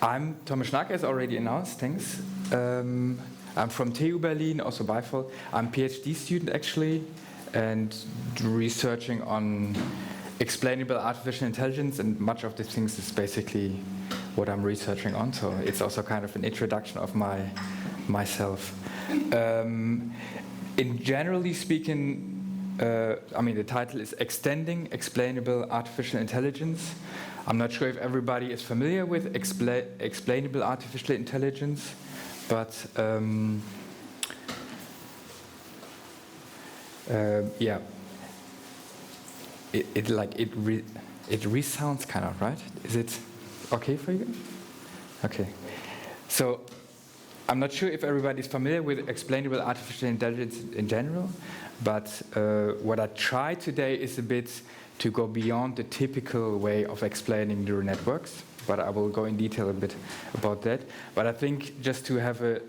I'm Thomas Schnake, as already announced, thanks. I'm from TU Berlin, also BIFOL. I'm a PhD student actually, and researching on explainable artificial intelligence, and much of the things is basically what I'm researching on, so it's also kind of an introduction of myself. In generally speaking, I mean, the title is Extending Explainable Artificial Intelligence. I'm not sure if everybody is familiar with explainable artificial intelligence, but yeah, it resounds kind of, right? Is it okay for you? Okay. So I'm not sure if everybody's familiar with explainable artificial intelligence in general, but what I try today is a bit to go beyond the typical way of explaining neural networks, but I will go in detail a bit about that. But I think just to have a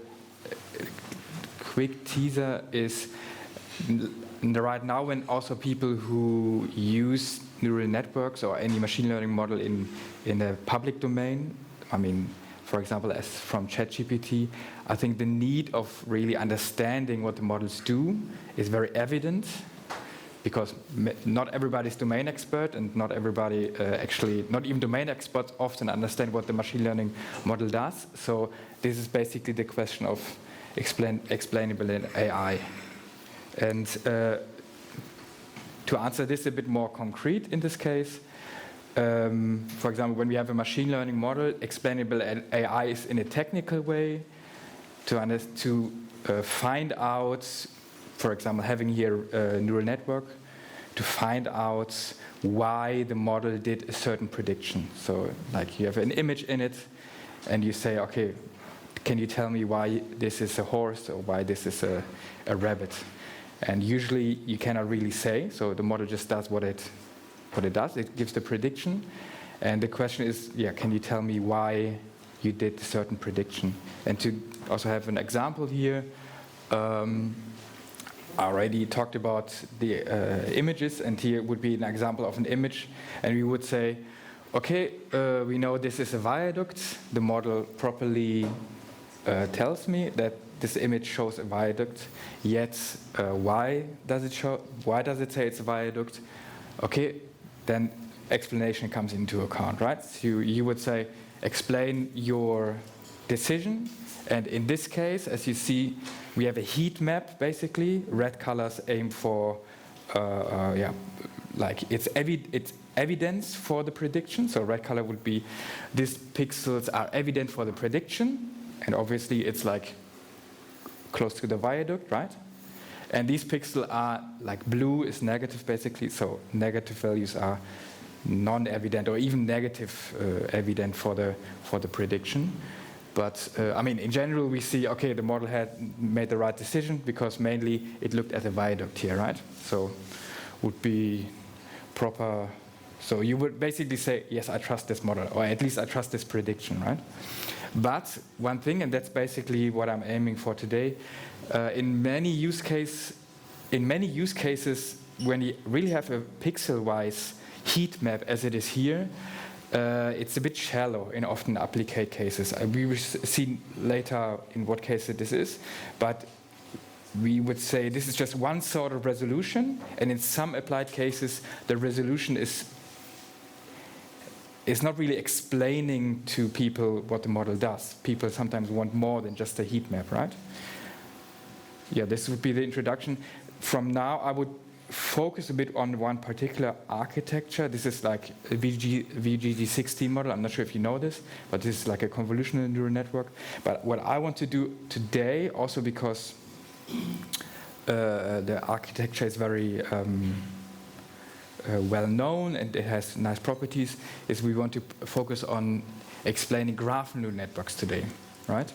quick teaser is right now, when also people who use neural networks or any machine learning model in a public domain, I mean, for example, as from ChatGPT, I think the need of really understanding what the models do is very evident, because not everybody's domain expert, and not everybody actually, not even domain experts often understand what the machine learning model does. So this is basically the question of explainable in AI. And to answer this a bit more concrete in this case, for example, when we have a machine learning model, explainable AI is in a technical way to find out, for example, having here a neural network, to find out why the model did a certain prediction. So like you have an image in it, and you say, okay, can you tell me why this is a horse or why this is a rabbit? And usually you cannot really say, so the model just does what it does. It gives the prediction, and the question is, yeah, can you tell me why you did a certain prediction? And to also have an example here, I already talked about the images, and here would be an example of an image, and we would say, okay, we know this is a viaduct. The model properly tells me that this image shows a viaduct, yet why does it say it's a viaduct? Okay, then explanation comes into account, right? So you would say, explain your decision, and in this case, as you see, we have a heat map, basically. Red colors aim for, like it's evidence for the prediction. So red color would be, these pixels are evident for the prediction, and obviously it's like close to the viaduct, right? And these pixels are like blue is negative, basically. So negative values are non-evident or even negative evident for the prediction. But I mean, in general, we see, okay, the model had made the right decision because mainly it looked at the viaduct here, right? So would be proper. So you would basically say, yes, I trust this model, or at least I trust this prediction, right? But one thing, and that's basically what I'm aiming for today, in many use cases, when you really have a pixel-wise heat map as it is here, it's a bit shallow in often applicate cases. We will see later in what case this is, but we would say this is just one sort of resolution, and in some applied cases, the resolution is not really explaining to people what the model does. People sometimes want more than just a heat map, right? Yeah, this would be the introduction. From now, I would focus a bit on one particular architecture. This is like a VGG16 model. I'm not sure if you know this, but this is like a convolutional neural network. But what I want to do today, also because the architecture is very well known and it has nice properties, is we want to focus on explaining graph neural networks today, right?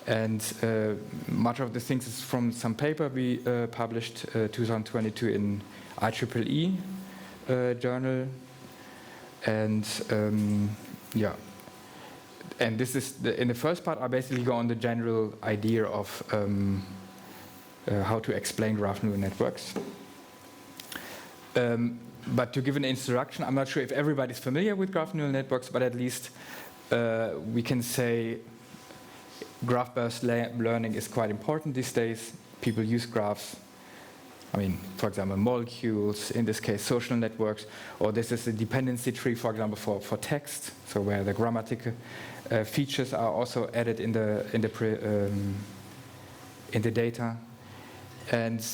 And much of the things is from some paper we published 2022 in IEEE journal, and yeah. And this is in the first part, I basically go on the general idea of how to explain graph neural networks. But to give an introduction, I'm not sure if everybody's familiar with graph neural networks, but at least we can say graph-based learning is quite important these days. People use graphs. I mean, for example, molecules, in this case, social networks, or this is a dependency tree, for example, for text, so where the grammatical features are also added in the data. And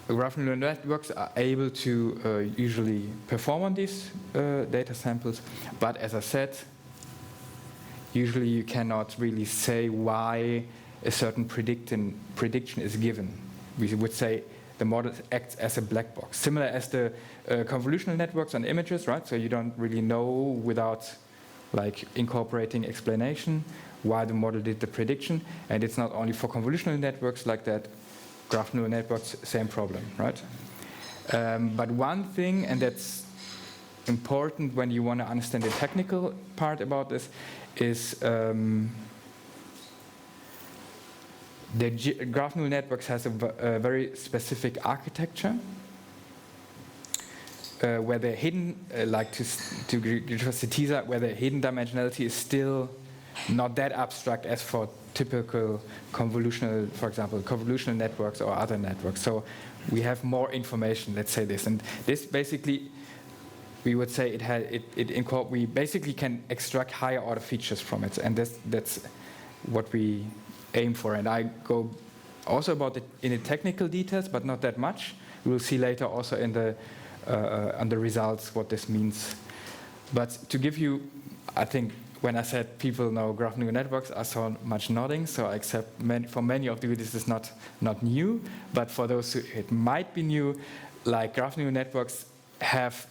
graph neural networks are able to usually perform on these data samples, but as I said, usually you cannot really say why a certain prediction is given. We would say the model acts as a black box, similar as the convolutional networks on images, right? So you don't really know without like incorporating explanation why the model did the prediction, and it's not only for convolutional networks like that. Graph neural networks, same problem, right? But one thing, and that's important when you want to understand the technical part about this, is the graph neural networks has a very specific architecture where the hidden, to just the teaser, where the hidden dimensionality is still not that abstract as for typical convolutional, for example, convolutional networks or other networks. So we have more information, let's say this. And this basically, we would say we basically can extract higher order features from it. And that's what we aim for. And I go also about it in the technical details, but not that much. We will see later also in the on the results what this means. But to give you, I think, when I said people know graph neural networks, I saw much nodding, so I accept for many of you this is not new, but for those who it might be new, like graph neural networks have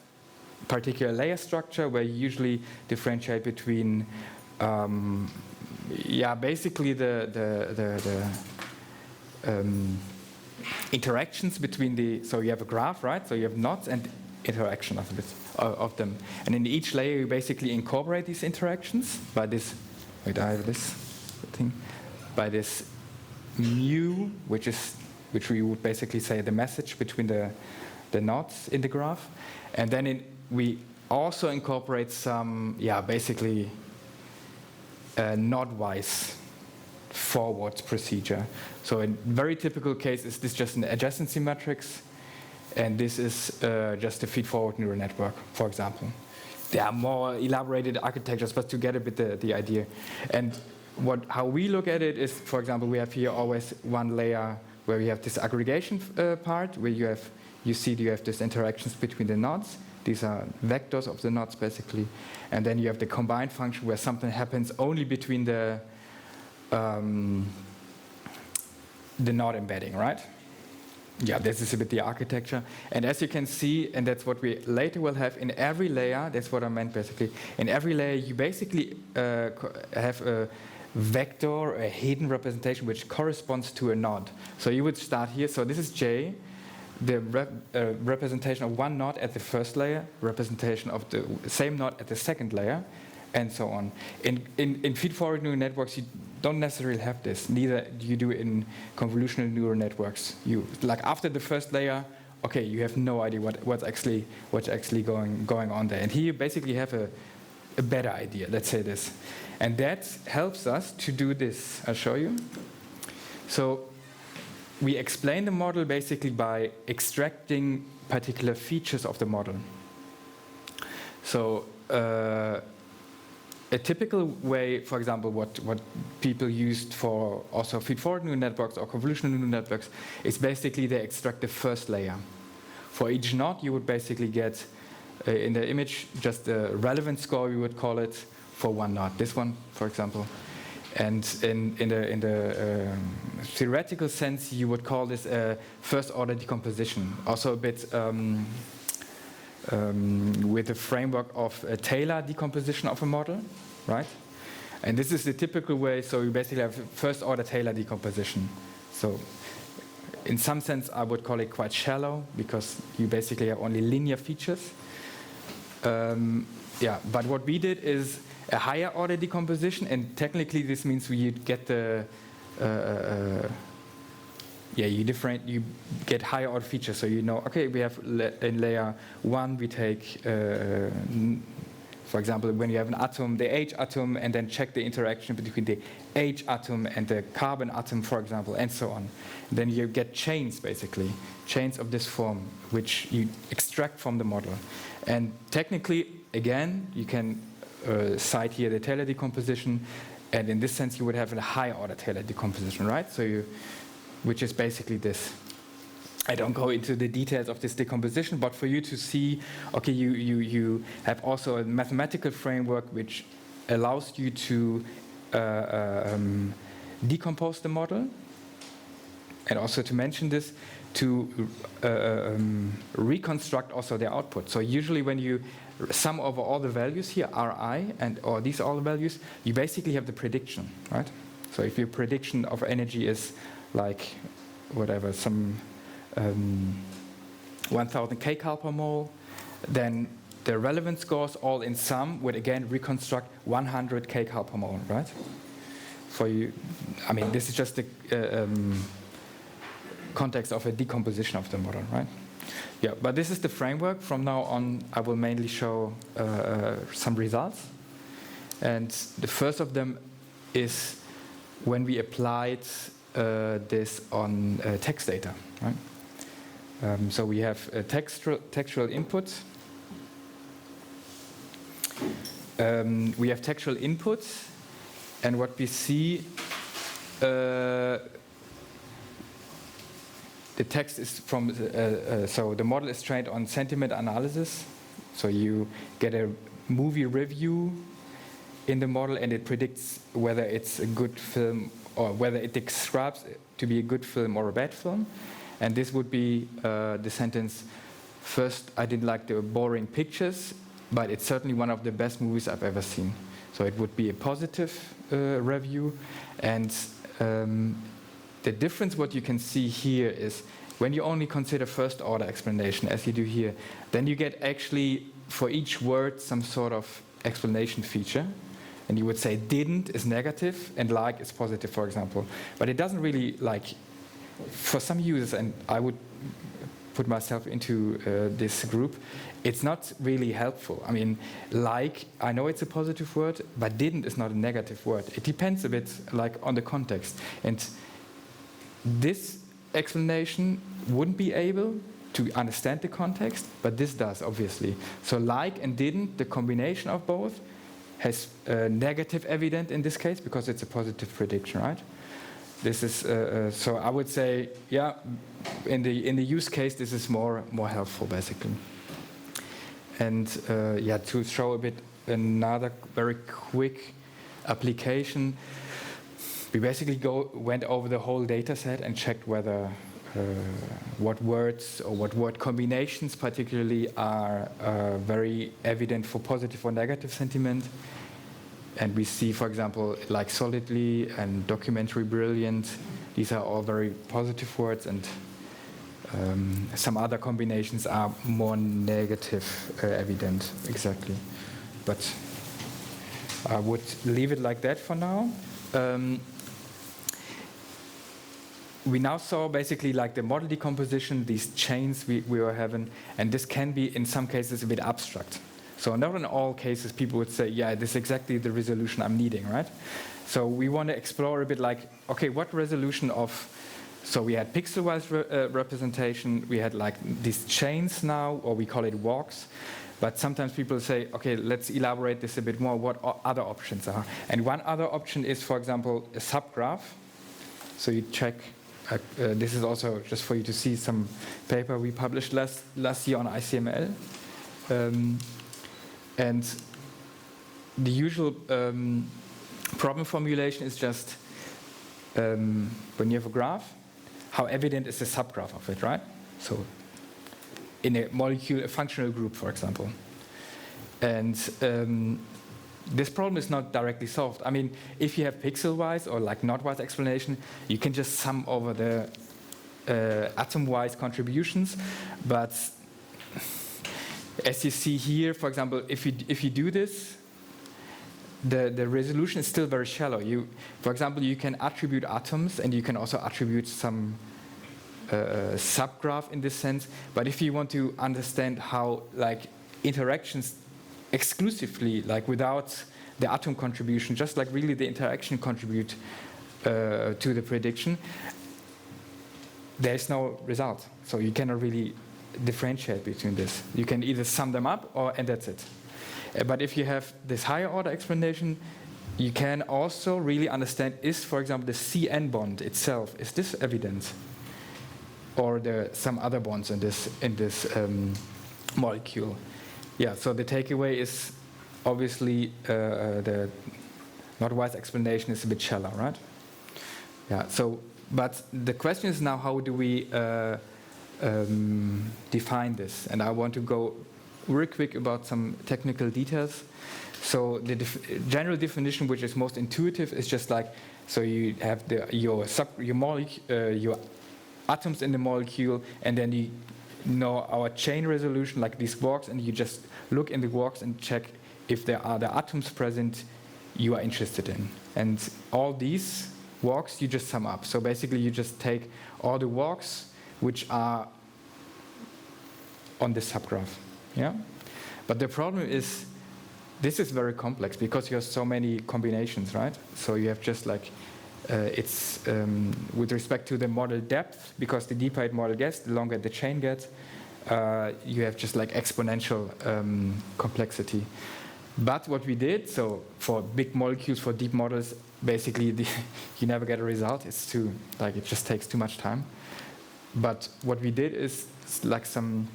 particular layer structure where you usually differentiate between, basically the interactions between so you have a graph, right? So you have nodes and interaction of them. And in each layer, you basically incorporate these interactions by this, wait, I have this thing, by this mu, which we would basically say the message between the nodes in the graph. And then we also incorporate some, basically node-wise forward procedure. So in very typical case, is this just an adjacency matrix? And this is just a feed-forward neural network, for example. There are more elaborated architectures, but to get a bit the idea. And how we look at it is, for example, we have here always one layer where we have this aggregation part, where you have these interactions between the nodes. These are vectors of the nodes, basically. And then you have the combined function where something happens only between the node embedding, right? Yeah, this is a bit the architecture. And as you can see, and that's what we later will have in every layer, that's what I meant basically. In every layer, you basically have a vector, a hidden representation, which corresponds to a node. So you would start here. So this is J, the representation of one node at the first layer, representation of the same node at the second layer, and so on. In feed-forward neural networks, you don't necessarily have this. Neither do you do it in convolutional neural networks. Like after the first layer, okay, you have no idea what's actually going on there. And here you basically have a better idea. Let's say this, and that helps us to do this. I'll show you. So we explain the model basically by extracting particular features of the model. So a typical way, for example, what people used for also feed-forward neural networks or convolutional neural networks is basically they extract the first layer. For each node, you would basically get in the image just a relevance score, we would call it, for one node. This one, for example. And in the theoretical sense, you would call this a first-order decomposition. Also a bit with the framework of a Taylor decomposition of a model, right? And this is the typical way, so you basically have first-order Taylor decomposition. So in some sense, I would call it quite shallow, because you basically have only linear features. But what we did is a higher order decomposition, and technically this means we get the you get higher order features. So you know, okay, we have in layer 1 we take For example, when you have an atom, the H atom, and then check the interaction between the H atom and the carbon atom, for example, and so on. And then you get chains, basically, chains of this form, which you extract from the model. And technically, again, you can cite here the Taylor decomposition, and in this sense, you would have a high-order Taylor decomposition, right? So which is basically this. I don't go into the details of this decomposition, but for you to see, okay, you have also a mathematical framework which allows you to decompose the model, and also to mention this, to reconstruct also the output. So usually when you sum over all the values here, Ri, or these are all the values, you basically have the prediction, right? So if your prediction of energy is like, whatever, some 1000 kcal per mole, then the relevance scores all in sum would again reconstruct 100 kcal per mole, right? For you, I mean, this is just the context of a decomposition of the model, right? Yeah, but this is the framework. From now on, I will mainly show some results. And the first of them is when we applied this on text data, right? So we have textual inputs. We have textual inputs, and what we see, the text is from, so the model is trained on sentiment analysis. So you get a movie review in the model, and it predicts whether it's a good film or whether it describes it to be a good film or a bad film. And this would be the sentence, first, I didn't like the boring pictures, but it's certainly one of the best movies I've ever seen. So it would be a positive review. And the difference, what you can see here is when you only consider first order explanation, as you do here, then you get actually for each word some sort of explanation feature. And you would say didn't is negative and like is positive, for example. But it doesn't really, like, for some users, and I would put myself into this group, it's not really helpful. I mean, like, I know it's a positive word, but didn't is not a negative word. It depends a bit, like, on the context. And this explanation wouldn't be able to understand the context, but this does, obviously. So like and didn't, the combination of both, has negative evidence in this case because it's a positive prediction, right? This is so I would say, yeah, in the use case, this is more helpful basically. And yeah, to show a bit another very quick application, we basically went over the whole data set and checked whether what words or what word combinations particularly are very evident for positive or negative sentiment. And we see, for example, like solidly and documentary brilliant, these are all very positive words, and some other combinations are more negative evident, exactly. But I would leave it like that for now. We now saw basically like the model decomposition, these chains we were having, and this can be in some cases a bit abstract. So not in all cases people would say, yeah, this is exactly the resolution I'm needing, right? So we want to explore a bit like, okay, what resolution of, so we had pixel-wise representation, we had like these chains now, or we call it walks, but sometimes people say, okay, let's elaborate this a bit more, what other options are. And one other option is, for example, a subgraph. So you check, this is also just for you to see some paper we published last year on ICML. And the usual problem formulation is just when you have a graph, how evident is the subgraph of it, right? So in a molecule, a functional group, for example. And this problem is not directly solved. I mean, if you have pixel-wise or like knot-wise explanation, you can just sum over the atom-wise contributions, but as you see here, for example, if you do this, the resolution is still very shallow. For example, you can attribute atoms, and you can also attribute some subgraph in this sense. But if you want to understand how like interactions exclusively, like without the atom contribution, just like really the interaction contribute to the prediction, there is no result. So you cannot really differentiate between this. You can either sum them up and that's it. But if you have this higher order explanation, you can also really understand, is, for example, the CN bond itself, is this evident? Or some other bonds in this molecule? Yeah, so the takeaway is obviously the not wise explanation is a bit shallow, right? Yeah, so, but the question is now, how do we define this? And I want to go real quick about some technical details. So the general definition, which is most intuitive, is just like, so you have your atoms in the molecule, and then you know our chain resolution, like these quarks, and you just look in the quarks and check if there are the atoms present you are interested in. And all these quarks you just sum up. So basically you just take all the quarks which are on this subgraph. Yeah? But the problem is, this is very complex because you have so many combinations, right? So you have just like, with respect to the model depth, because the deeper the model gets, the longer the chain gets, you have just like exponential complexity. But what we did, so for big molecules, for deep models, basically you never get a result. It's too, like, it just takes too much time. But what we did is like some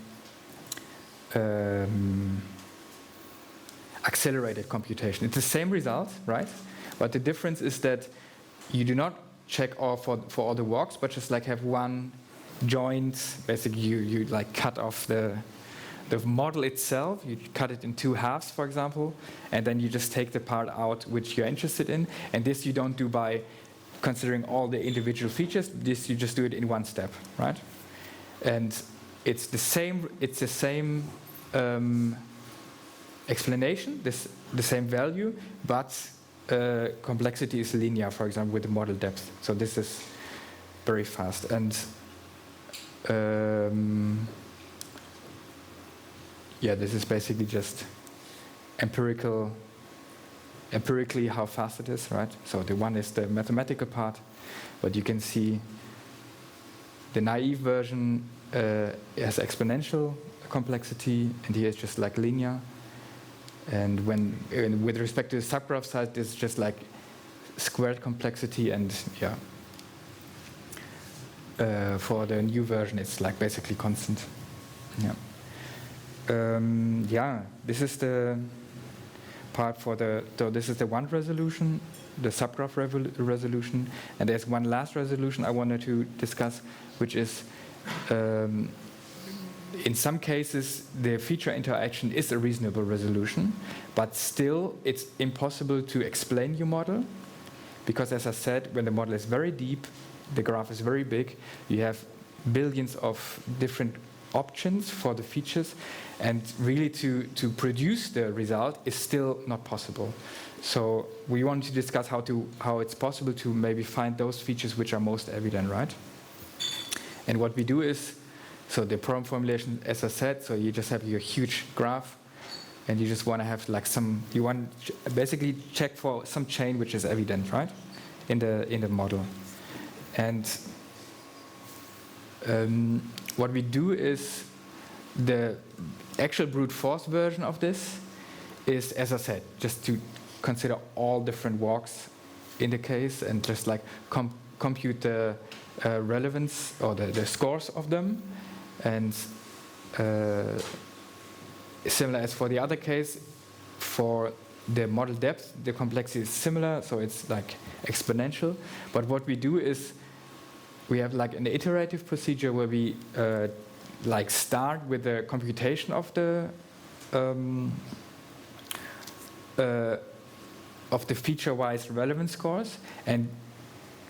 accelerated computation. It's the same result, right? But the difference is that you do not check all for all the walks, but just like have one joint. Basically, you like cut off the model itself. You cut it in two halves, for example, and then you just take the part out which you're interested in. And this you don't do by considering all the individual features. This you just do it in one step, right? And it's the same. It's the same explanation. The same value, but complexity is linear, for example, with the model depth. So this is very fast. And yeah, this is basically just empirically how fast it is, right? So the one is the mathematical part, but you can see the naive version has exponential complexity, and here it's just like linear. And with respect to the subgraph side, it's just like squared complexity, and yeah. For the new version, it's like basically constant. Yeah. Yeah, this is the part for so this is the one resolution, the subgraph resolution, and there's one last resolution I wanted to discuss, which is in some cases the feature interaction is a reasonable resolution, but still it's impossible to explain your model, because as I said, when the model is very deep, the graph is very big, you have billions of different options for the features, and really to produce the result is still not possible. So we want to discuss how it's possible to maybe find those features which are most evident, right? And what we do is, so the problem formulation, as I said, so you just have your huge graph, and you just want to have like you want to basically check for some chain which is evident, right, in the model. And what we do is, the actual brute force version of this is, as I said, just to consider all different walks in the case and just like compute the relevance or the scores of them. And similar as for the other case, for the model depth, the complexity is similar, so it's like exponential. But what we do is, we have like an iterative procedure where we like start with the computation of the feature-wise relevance scores. And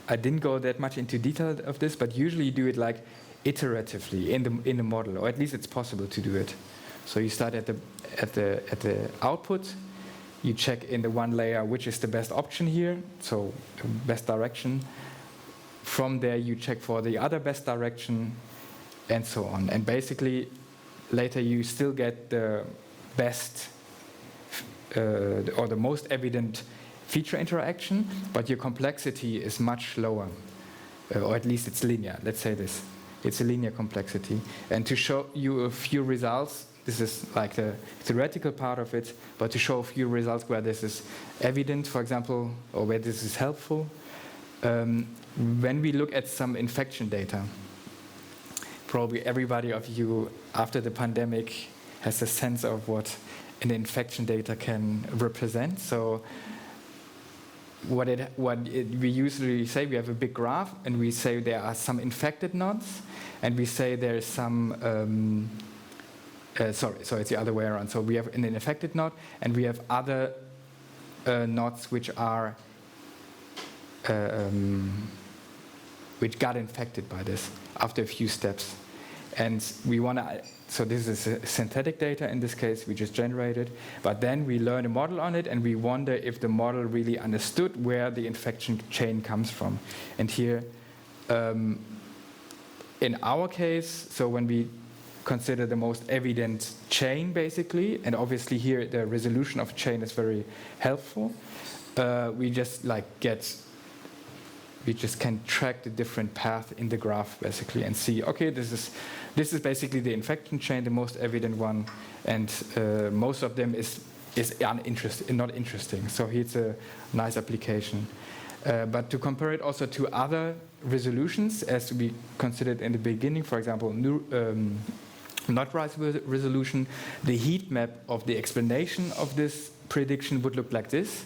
I didn't go that much into detail of this, but usually you do it like iteratively in the model, or at least it's possible to do it. So you start at the output, you check in the one layer which is the best option here, so the best direction. From there you check for the other best direction, and so on. And basically later you still get the best or the most evident feature interaction, but your complexity is much lower, or at least it's linear. Let's say this. It's a linear complexity. And to show you a few results, this is like the theoretical part of it, but to show a few results where this is evident, for example, or where this is helpful, when we look at some infection data, probably everybody of you after the pandemic has a sense of what an infection data can represent. So we usually say, we have a big graph and we say there are some infected nodes, and we say there is some, sorry, it's the other way around. So we have an infected node and we have other nodes which are, which got infected by this after a few steps. And we want to, so this is synthetic data in this case, we just generated, but then we learn a model on it and we wonder if the model really understood where the infection chain comes from. And here, in our case, so when we consider the most evident chain basically, and obviously here the resolution of chain is very helpful, we just we just can track the different path in the graph basically and see, okay, this is basically the infection chain, the most evident one, and most of them is not interesting. So here it's a nice application. But to compare it also to other resolutions, as we considered in the beginning, for example, not rise resolution, the heat map of the explanation of this prediction would look like this.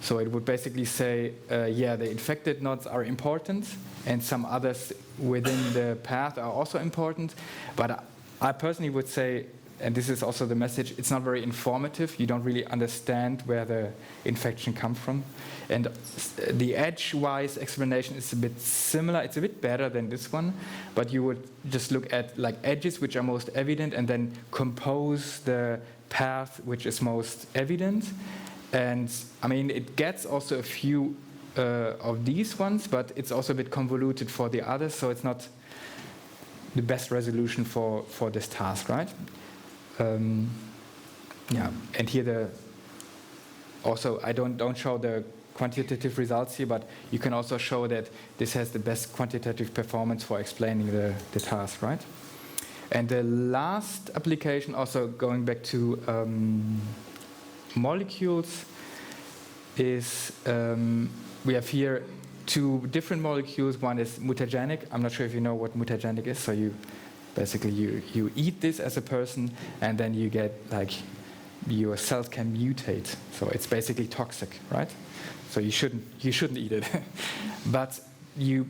So it would basically say, yeah, the infected nodes are important, and some others within the path are also important. But I personally would say, and this is also the message, it's not very informative. You don't really understand where the infection comes from. And the edge-wise explanation is a bit similar. It's a bit better than this one, but you would just look at like edges which are most evident and then compose the path which is most evident. And I mean, it gets also a few of these ones, but it's also a bit convoluted for the others, so it's not the best resolution for this task, right? Yeah, and here also I don't show the quantitative results here, but you can also show that this has the best quantitative performance for explaining the task, right? And the last application, also going back to molecules, is we have here two different molecules. One is mutagenic. I'm not sure if you know what mutagenic is. So you basically you eat this as a person, and then you get like your cells can mutate. So it's basically toxic, right? So you shouldn't eat it. But you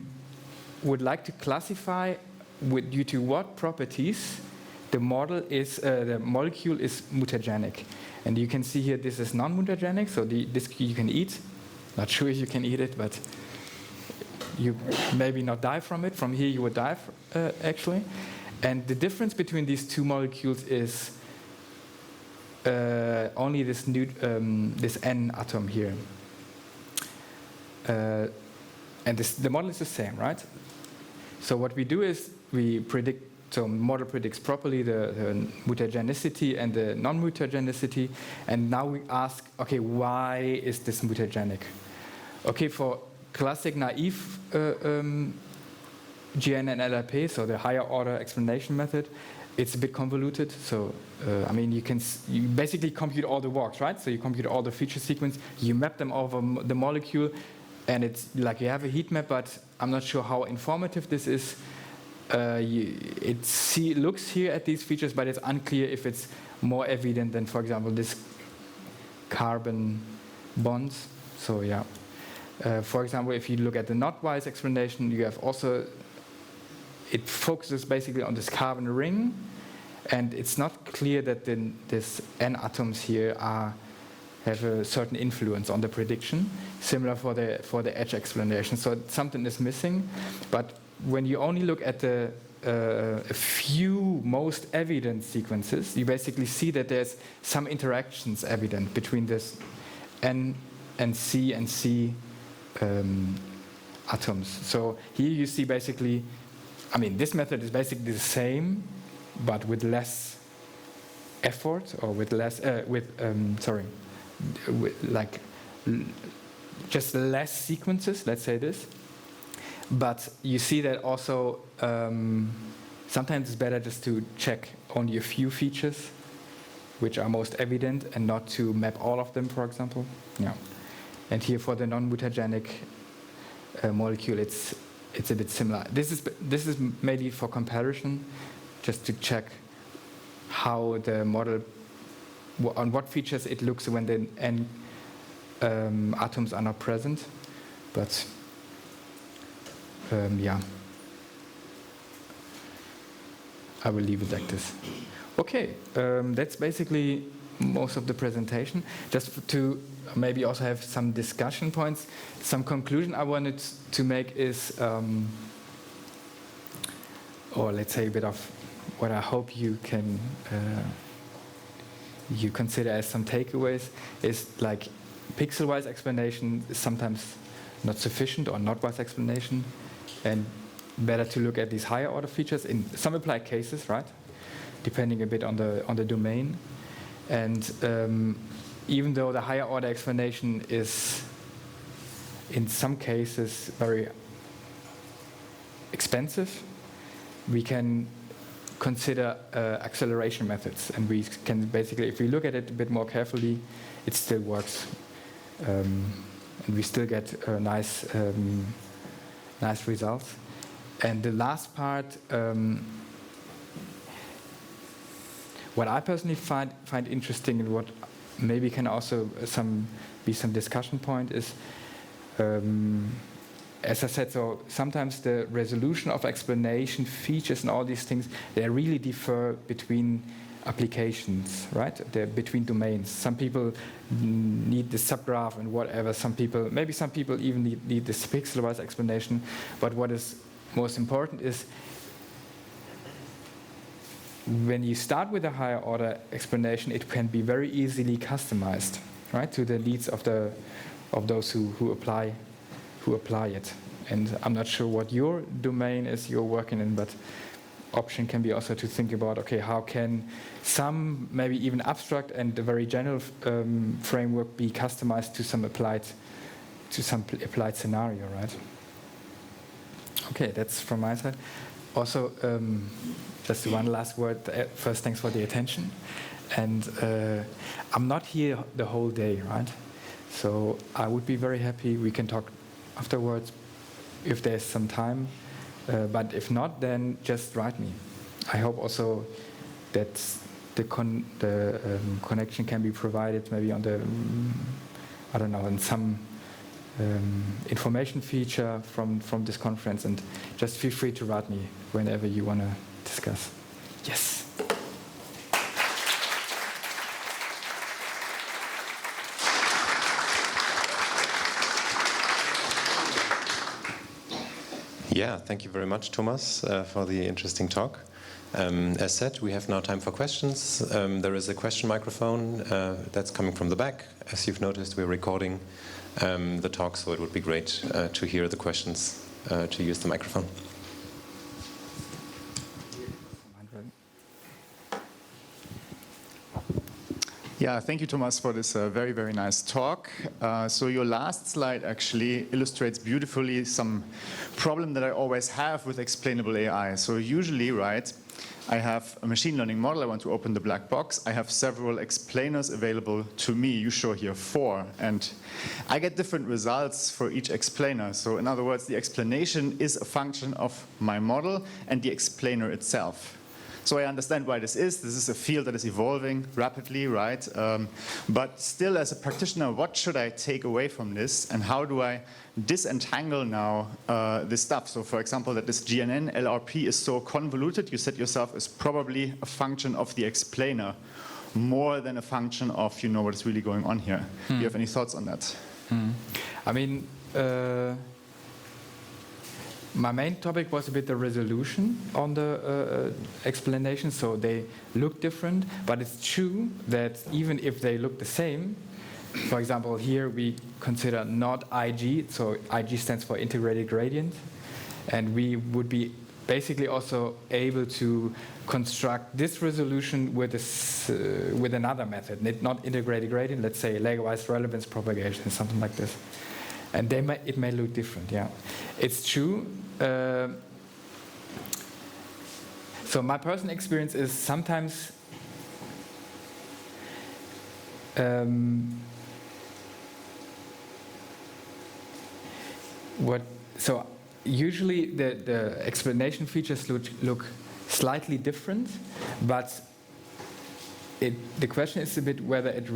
would like to classify due to what properties the molecule is mutagenic. And you can see here this is non-mutagenic, so this you can eat. Not sure if you can eat it, but you maybe not die from it. From here you would die, actually. And the difference between these two molecules is only this N atom here. And the model is the same, right? So what we do is we predict. So model predicts properly the mutagenicity and the non-mutagenicity, and now we ask, okay, why is this mutagenic? Okay, for classic naive GN and LRP, so the higher order explanation method, it's a bit convoluted. So I mean, you basically compute all the walks, right? So you compute all the feature sequence, you map them over the molecule, and it's like you have a heat map, but I'm not sure how informative this is. It looks here at these features, but it's unclear if it's more evident than, for example, this carbon bonds. So yeah, for example, if you look at the knot-wise explanation, you have also, it focuses basically on this carbon ring, and it's not clear that this N atoms here have a certain influence on the prediction. Similar for the edge explanation. So something is missing, but when you only look at a few most evident sequences, you basically see that there's some interactions evident between this N and C atoms. So here you see basically, I mean, this method is basically the same, but with less effort, or with less, like just less sequences, let's say this. But you see that also sometimes it's better just to check only a few features which are most evident and not to map all of them, for example. Yeah. And here for the non-mutagenic molecule, it's a bit similar. This is maybe for comparison, just to check how the model, on what features it looks when the N atoms are not present. But yeah, I will leave it like this. Okay, that's basically most of the presentation. Just to maybe also have some discussion points. Some conclusion I wanted to make is, or let's say a bit of what I hope you can you consider as some takeaways, is like pixel-wise explanation is sometimes not sufficient or not wise explanation, and better to look at these higher order features in some applied cases, right? Depending a bit on the domain. And even though the higher order explanation is in some cases very expensive, we can consider acceleration methods, and we can basically, if we look at it a bit more carefully, it still works, and we still get nice results. And the last part, what I personally find interesting, and what maybe can also be some discussion point, is, as I said, so sometimes the resolution of explanation, features, and all these things, they really differ between applications, right? They're between domains. Some people need the subgraph and whatever. Maybe some people even need this pixel-wise explanation. But what is most important is, when you start with a higher order explanation, it can be very easily customized, right, to the needs of those who apply it. And I'm not sure what your domain is you're working in, but option can be also to think about, okay, how can some maybe even abstract and a very general framework be customized to some applied scenario, right? Okay, that's from my side. Also, just one last word. First, thanks for the attention. And I'm not here the whole day, right? So I would be very happy. We can talk afterwards if there's some time. But if not, then just write me. I hope also that the connection can be provided maybe on the, I don't know, in some information feature from this conference, and just feel free to write me whenever you want to discuss. Yes. Yeah, thank you very much, Thomas, for the interesting talk. As said, we have now time for questions. There is a question microphone that's coming from the back. As you've noticed, we're recording the talk, so it would be great to hear the questions, to use the microphone. Yeah, thank you, Thomas, for this very, very nice talk. So your last slide actually illustrates beautifully some problem that I always have with explainable AI. So usually, right, I have a machine learning model. I want to open the black box. I have several explainers available to me. You show here 4. And I get different results for each explainer. So in other words, the explanation is a function of my model and the explainer itself. So I understand why this is. This is a field that is evolving rapidly, right? But still, as a practitioner, what should I take away from this? And how do I disentangle now this stuff? So for example, that this GNN LRP is so convoluted, you said yourself, is probably a function of the explainer more than a function of, you know, what is really going on here. Do you have any thoughts on that? I mean, my main topic was a bit the resolution on the explanation, so they look different, but it's true that even if they look the same, for example, here we consider not IG, so IG stands for integrated gradient, and we would be basically also able to construct this resolution with with another method, not integrated gradient, let's say layer-wise relevance propagation, something like this. And it may look different, yeah. It's true. So my personal experience is sometimes so usually the explanation features look slightly different, but the question is a bit whether it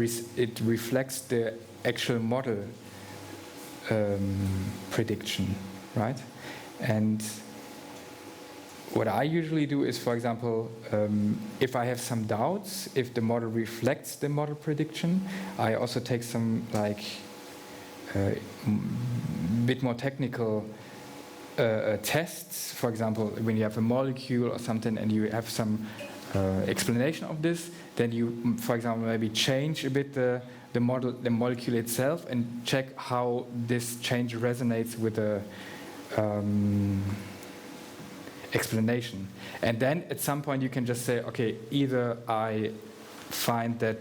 reflects the actual model prediction, right? And what I usually do is, for example, if I have some doubts, if the model reflects the model prediction, I also take some bit more technical tests. For example, when you have a molecule or something and you have some explanation of this, then you, for example, maybe change a bit the molecule itself and check how this change resonates with the explanation. And then at some point you can just say, okay, either I find that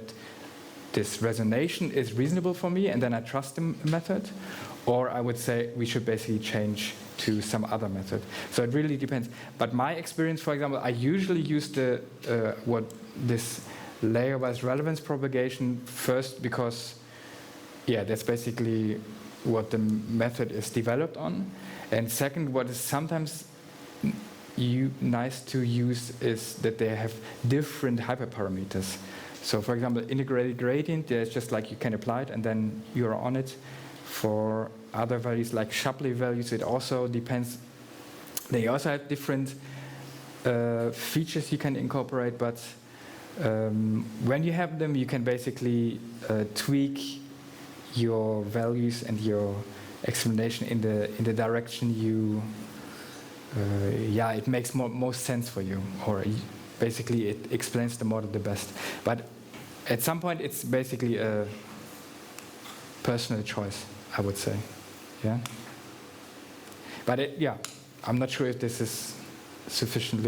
this resonation is reasonable for me and then I trust the method, or I would say we should basically change to some other method. So it really depends. But my experience, for example, I usually use this layer-wise relevance propagation first because, yeah, that's basically what the method is developed on. And second, what is sometimes nice to use is that they have different hyperparameters. So for example, integrated gradient, there's just like you can apply it and then you're on it. For other values like Shapley values, it also depends. They also have different features you can incorporate, but when you have them, you can basically tweak your values and your explanation in the direction you it makes most sense for you, or basically it explains the model the best. But at some point it's basically a personal choice, I would say. Yeah. But I'm not sure if this is sufficient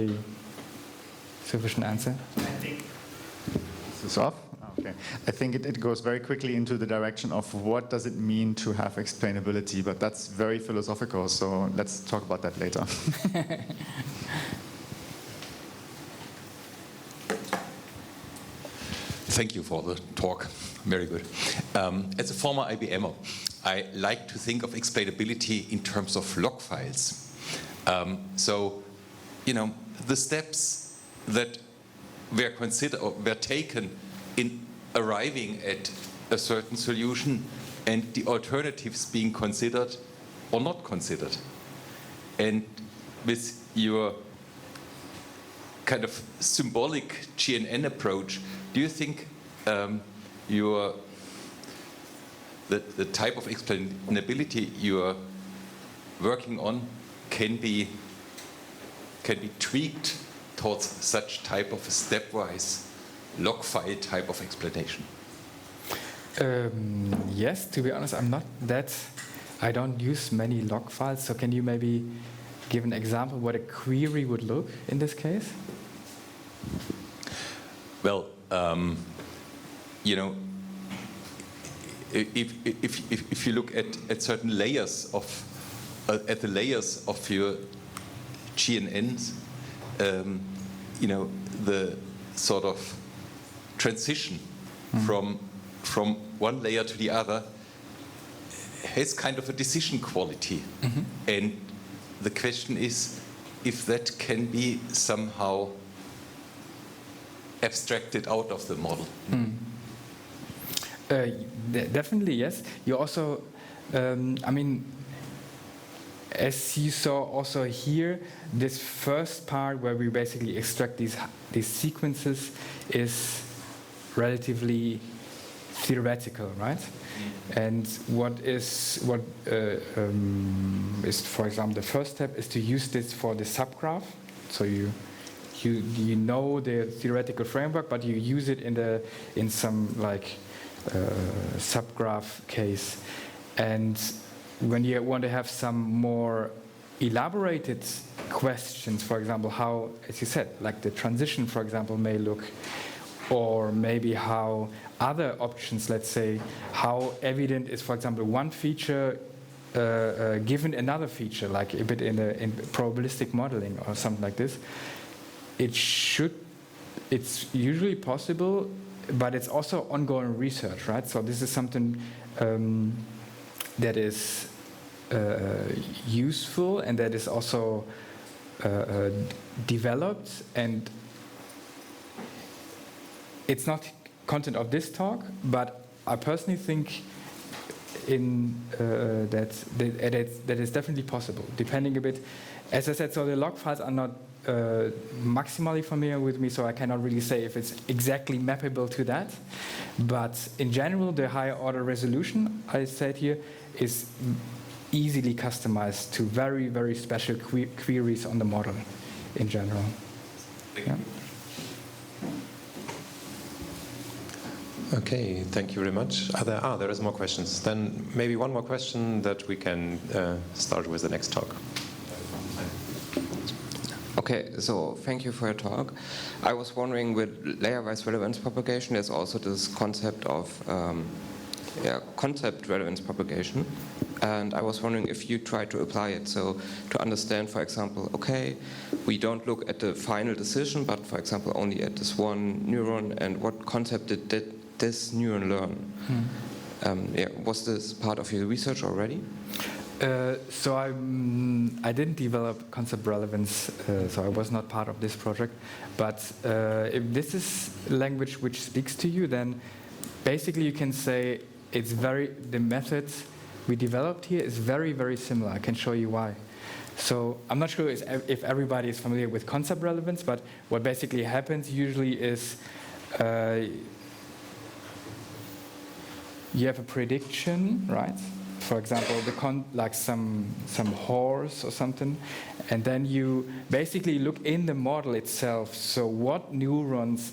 answer. I think this is off. Okay. I think it goes very quickly into the direction of what does it mean to have explainability, but that's very philosophical, so let's talk about that later. Thank you for the talk. Very good. As a former IBMer, I like to think of explainability in terms of log files. So, the steps that were taken in arriving at a certain solution and the alternatives being considered or not considered. And with your kind of symbolic GNN approach, do you think the type of explainability you are working on can be tweaked towards such type of a stepwise log file type of explanation? Yes, to be honest, I don't use many log files, so can you maybe give an example what a query would look in this case? Well, if you look at certain layers at the layers of your GNNs, the sort of transition from one layer to the other has kind of a decision quality. And the question is if that can be somehow abstracted out of the model. Definitely, yes. You also, as you saw also here, this first part where we basically extract these sequences is relatively theoretical, right? And what is, for example, the first step is to use this for the subgraph. So you know the theoretical framework, but you use it in some subgraph case. And when you want to have some more elaborated questions, for example, how, as you said, like the transition, for example, may look, or maybe how other options, let's say, how evident is, for example, one feature given another feature, like a bit in probabilistic modeling or something like this. It's usually possible, but it's also ongoing research, right? So this is something that is useful and that is also developed, and it's not content of this talk, but I personally think that is definitely possible, depending a bit. As I said, so the log files are not maximally familiar with me, so I cannot really say if it's exactly mappable to that. But in general, the higher order resolution, I said here, is easily customized to very, very special queries on the model in general. Yeah. Okay, thank you very much. There is more questions. Then maybe one more question that we can start with the next talk. Okay, so thank you for your talk. I was wondering, with layer-wise relevance propagation, there's also this concept of concept relevance propagation. And I was wondering if you try to apply it, so to understand, for example, okay, we don't look at the final decision, but for example, only at this one neuron, and what concept did this neuron learn? Was this part of your research already? So I didn't develop concept relevance, so I was not part of this project. But if this is language which speaks to you, then basically you can say the method we developed here is very, very similar. I can show you why. So I'm not sure if everybody is familiar with concept relevance, but what basically happens usually is you have a prediction, right? For example, like some horse or something, and then you basically look in the model itself. So what neurons,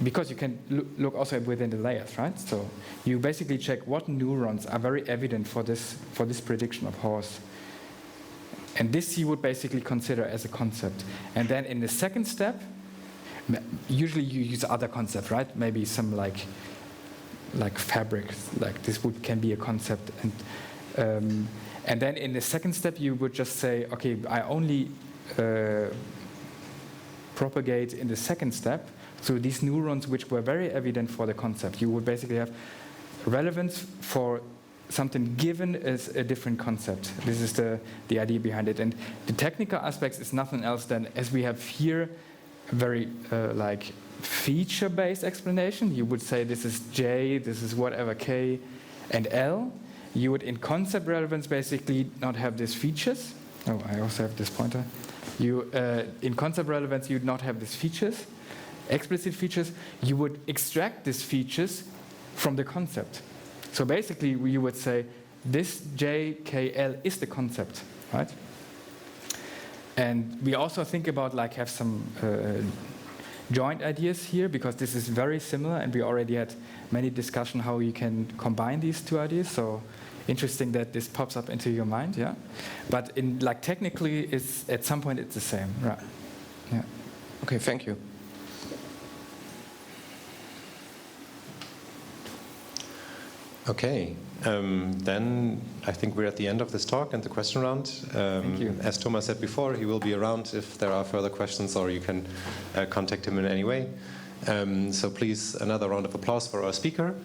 because you can look also within the layers, right? So you basically check what neurons are very evident for this prediction of horse, and this you would basically consider as a concept. And then in the second step, usually you use other concepts, right? Maybe some like fabric, like this can be a concept, and then in the second step you would just say, okay, I only propagate in the second step through these neurons which were very evident for the concept. You would basically have relevance for something given as a different concept. This is the idea behind it, and the technical aspects is nothing else than, as we have here, very like feature-based explanation. You would say this is J, this is whatever K and L. You would, in concept relevance, basically not have these features. Oh, I also have this pointer. In concept relevance, you'd not have these features, explicit features. You would extract these features from the concept. So basically, you would say this J, K, L is the concept, right? And we also think about have some joint ideas here, because this is very similar, and we already had many discussions how you can combine these two ideas. So interesting that this pops up into your mind, yeah. But in technically, it's at some point it's the same, right? Yeah. Okay, thank you. Okay, then I think we're at the end of this talk and the question round. Thank you. As Thomas said before, he will be around if there are further questions, or you can contact him in any way. So please, another round of applause for our speaker.